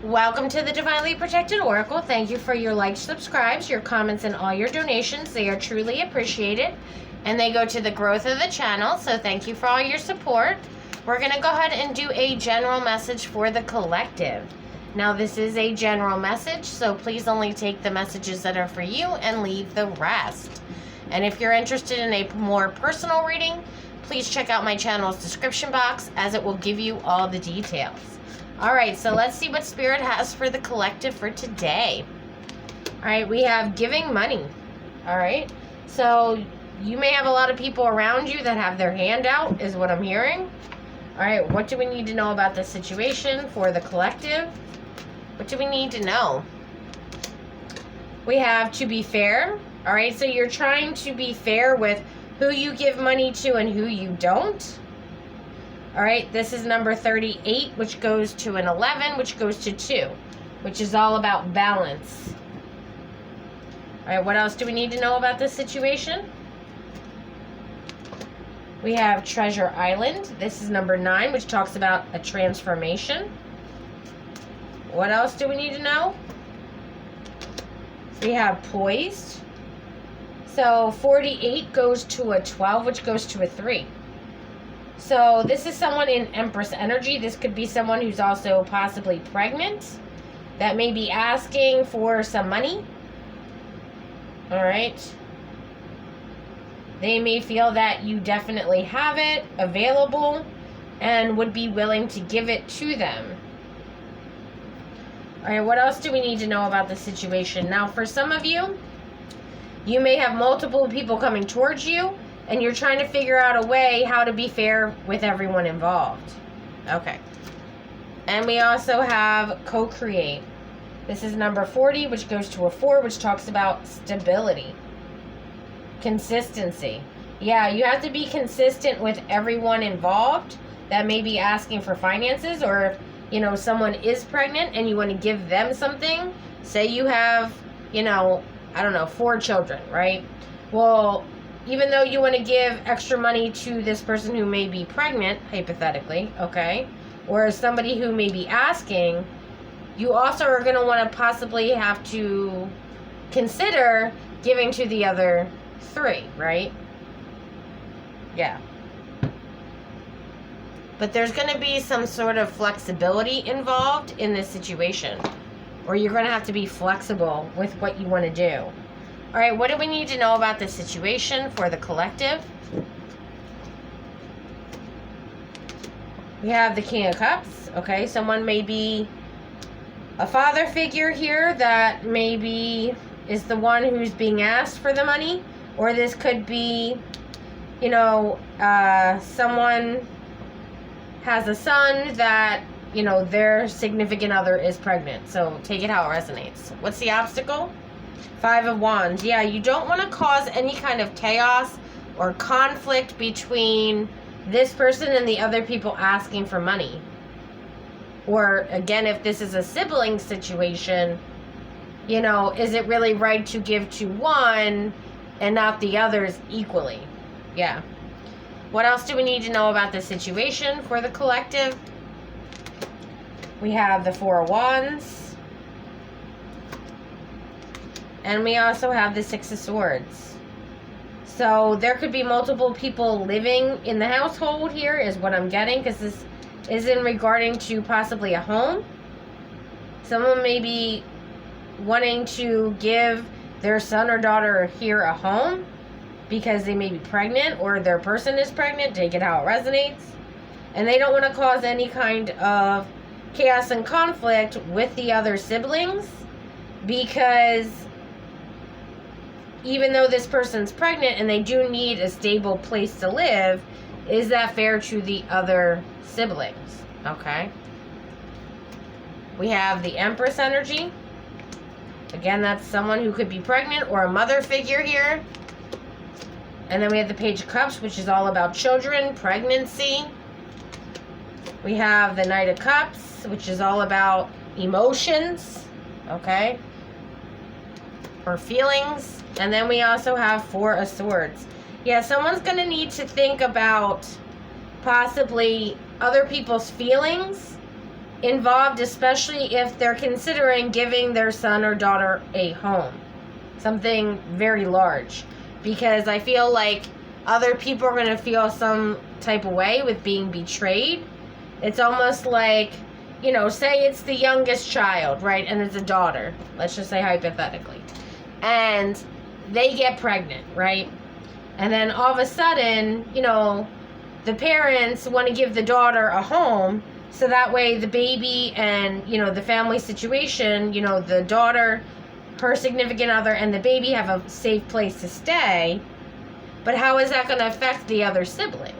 Welcome to the Divinely Protected Oracle. Thank you for your likes, subscribes, your comments, and all your donations. They are truly appreciated, and they go to the growth of the channel, so thank you for all your support. We're going to go ahead and do a general message for the collective. Now, this is a general message, so please only take the messages that are for you and leave the rest. And if you're interested in a more personal reading, please check out my channel's description box, as it will give you all the details. Alright, so let's see what Spirit has for the collective for today. Alright, we have giving money. Alright, so you may have a lot of people around you that have their hand out, is what I'm hearing. Alright, what do we need to know about the situation for the collective? What do we need to know? We have to be fair. Alright, so you're trying to be fair with who you give money to and who you don't. Alright, this is number 38, which goes to an 11, which goes to 2, which is all about balance. Alright, what else do we need to know about this situation? We have Treasure Island. This is number 9, which talks about a transformation. What else do we need to know? We have Poised. So 48 goes to a 12, which goes to a 3. So this is someone in Empress energy. This could be someone who's also possibly pregnant that may be asking for some money. Alright. They may feel that you definitely have it available and would be willing to give it to them. Alright, what else do we need to know about the situation? Now, for some of you, you may have multiple people coming towards you, and you're trying to figure out a way how to be fair with everyone involved. Okay. And we also have co-create. This is number 40, which goes to a 4, which talks about stability. Consistency. Yeah, you have to be consistent with everyone involved that may be asking for finances, or if, you know, someone is pregnant and you want to give them something. Say you have, you know, I don't know, 4 children, right? Well, even though you want to give extra money to this person who may be pregnant, hypothetically, okay, or somebody who may be asking, you also are going to want to possibly have to consider giving to the other 3, right? Yeah. But there's going to be some sort of flexibility involved in this situation, or you're going to have to be flexible with what you want to do. All right, what do we need to know about the situation for the collective? We have the King of Cups. Okay, someone may be a father figure here that maybe is the one who's being asked for the money. Or this could be, you know, someone has a son that, you know, their significant other is pregnant. So take it how it resonates. What's the obstacle? 5 of Wands. Yeah, you don't want to cause any kind of chaos or conflict between this person and the other people asking for money. Or, again, if this is a sibling situation, you know, is it really right to give to one and not the others equally? Yeah. What else do we need to know about the situation for the collective? We have the 4 of Wands. And we also have the 6 of Swords. So there could be multiple people living in the household here, is what I'm getting, because this is in regarding to possibly a home. Someone may be wanting to give their son or daughter here a home because they may be pregnant, or their person is pregnant, take it how it resonates. And they don't want to cause any kind of chaos and conflict with the other siblings, because even though this person's pregnant and they do need a stable place to live, is that fair to the other siblings? Okay. We have the Empress energy. Again, that's someone who could be pregnant or a mother figure here. And then we have the Page of Cups, which is all about children, pregnancy. We have the Knight of Cups, which is all about emotions. Okay. Or feelings. And then we also have 4 of Swords. Yeah, someone's going to need to think about possibly other people's feelings involved, especially if they're considering giving their son or daughter a home. Something very large. Because I feel like other people are going to feel some type of way with being betrayed. It's almost like, you know, say it's the youngest child, right? And it's a daughter. Let's just say hypothetically. And they get pregnant, right? And then all of a sudden, you know, the parents want to give the daughter a home so that way the baby and, you know, the family situation, you know, the daughter, her significant other, and the baby have a safe place to stay. But how is that going to affect the other siblings?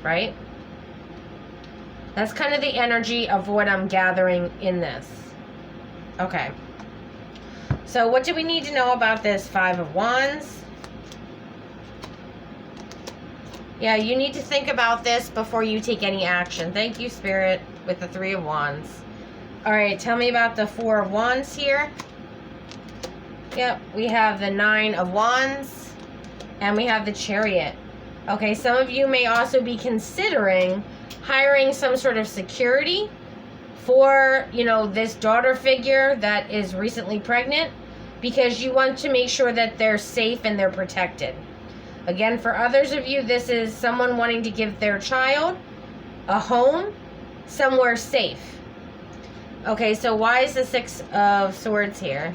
Right? That's kind of the energy of what I'm gathering in this. Okay. So what do we need to know about this Five of Wands? Yeah, you need to think about this before you take any action. Thank you, Spirit, with the Three of Wands. All right, tell me about the Four of Wands here. Yep, we have the Nine of Wands, and we have the Chariot. Okay, some of you may also be considering hiring some sort of security for, you know, this daughter figure that is recently pregnant, because you want to make sure that they're safe and they're protected. Again, for others of you, this is someone wanting to give their child a home somewhere safe. Okay, so why is the Six of Swords here?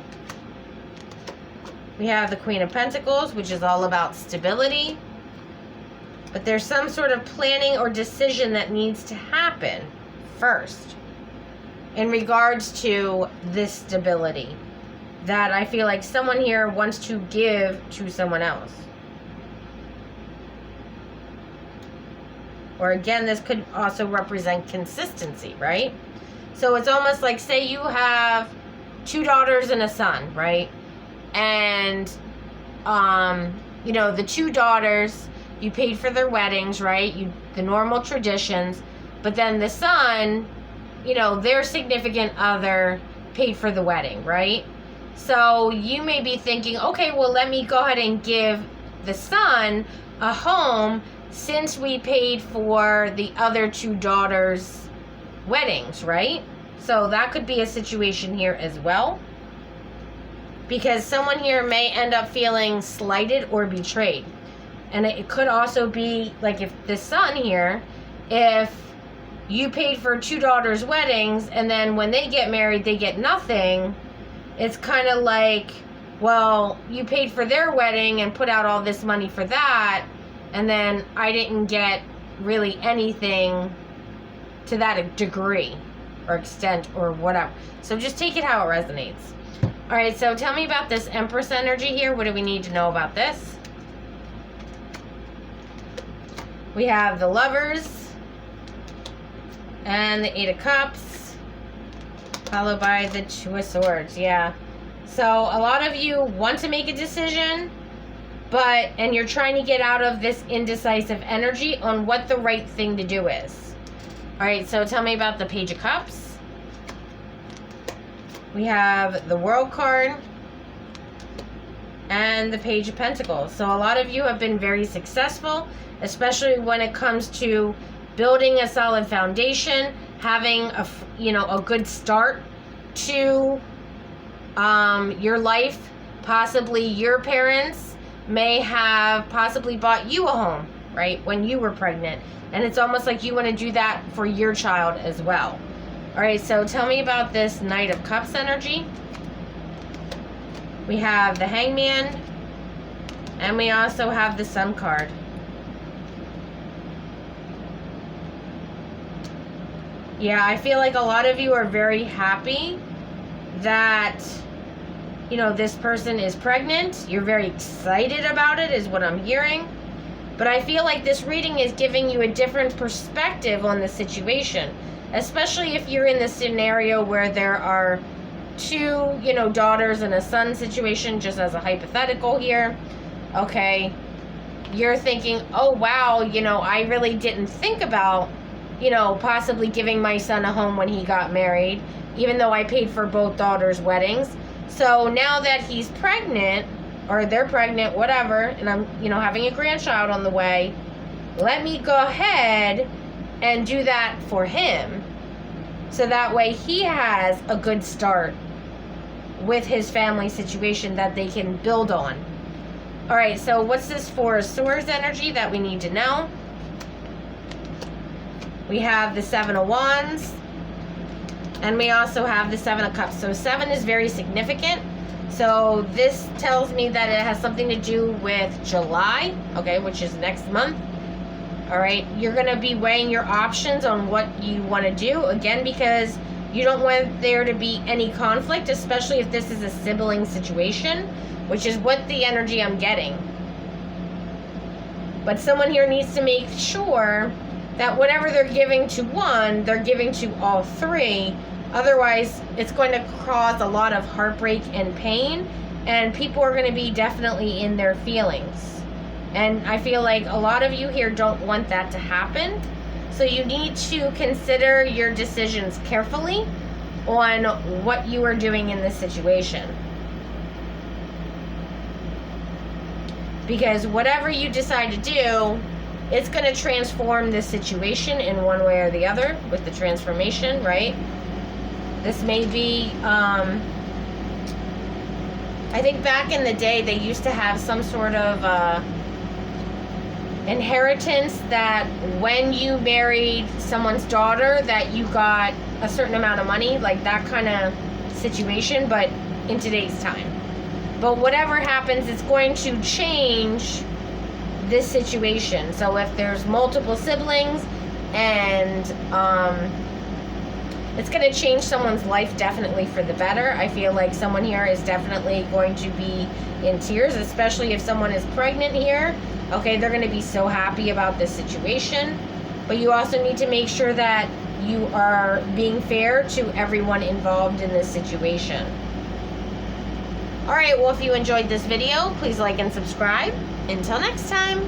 We have the Queen of Pentacles, which is all about stability. But there's some sort of planning or decision that needs to happen first in regards to this stability that I feel like someone here wants to give to someone else. Or again, this could also represent consistency, right? So it's almost like, say you have 2 daughters and a son, right? And, you know, the 2 daughters, you paid for their weddings, right? The normal traditions. But then the son, you know, their significant other paid for the wedding, right? So you may be thinking, okay, well, let me go ahead and give the son a home since we paid for the other 2 daughters' weddings, right? So that could be a situation here as well. Because someone here may end up feeling slighted or betrayed. And it could also be, like, if the son here, if you paid for 2 daughters' weddings and then when they get married, they get nothing, it's kind of like, well, you paid for their wedding and put out all this money for that, and then I didn't get really anything to that degree or extent or whatever. So just take it how it resonates. All right, so tell me about this Empress energy here. What do we need to know about this? We have the Lovers and the Eight of Cups, followed by the Two of Swords. Yeah. So a lot of you want to make a decision, and you're trying to get out of this indecisive energy on what the right thing to do is. All right, so tell me about the Page of Cups. We have the World card and the Page of Pentacles. So a lot of you have been very successful, especially when it comes to building a solid foundation, having a good start to your life. Possibly your parents may have possibly bought you a home, right, when you were pregnant. And it's almost like you want to do that for your child as well. All right, so tell me about this Knight of Cups energy. We have the Hangman, and we also have the Sun card. Yeah, I feel like a lot of you are very happy that, you know, this person is pregnant. You're very excited about it, is what I'm hearing. But I feel like this reading is giving you a different perspective on the situation, especially if you're in the scenario where there are 2, daughters and a son situation, just as a hypothetical here. Okay, you're thinking, oh, wow, I really didn't think about, possibly giving my son a home when he got married, even though I paid for both daughters' weddings. So now that he's pregnant, or they're pregnant, whatever, and I'm, having a grandchild on the way, let me go ahead and do that for him. So that way he has a good start with his family situation that they can build on. All right, so what's this for? Source energy that we need to know. We have the Seven of Wands, and we also have the Seven of Cups. So 7 is very significant. So this tells me that it has something to do with July, okay, which is next month. All right, you're going to be weighing your options on what you want to do, again, because you don't want there to be any conflict, especially if this is a sibling situation, which is what the energy I'm getting. But someone here needs to make sure that whatever they're giving to one, they're giving to all three. Otherwise, it's going to cause a lot of heartbreak and pain, and people are going to be definitely in their feelings. And I feel like a lot of you here don't want that to happen. So you need to consider your decisions carefully on what you are doing in this situation. Because whatever you decide to do, it's going to transform this situation in one way or the other with the transformation, right? This may be, I think back in the day, they used to have some sort of inheritance that when you married someone's daughter, that you got a certain amount of money, like that kind of situation, but in today's time. But whatever happens, it's going to change this situation. So if there's multiple siblings, and it's going to change someone's life definitely for the better. I feel like someone here is definitely going to be in tears, especially if someone is pregnant here. Okay, they're going to be so happy about this situation. But you also need to make sure that you are being fair to everyone involved in this situation. Alright, well, if you enjoyed this video, please like and subscribe. Until next time.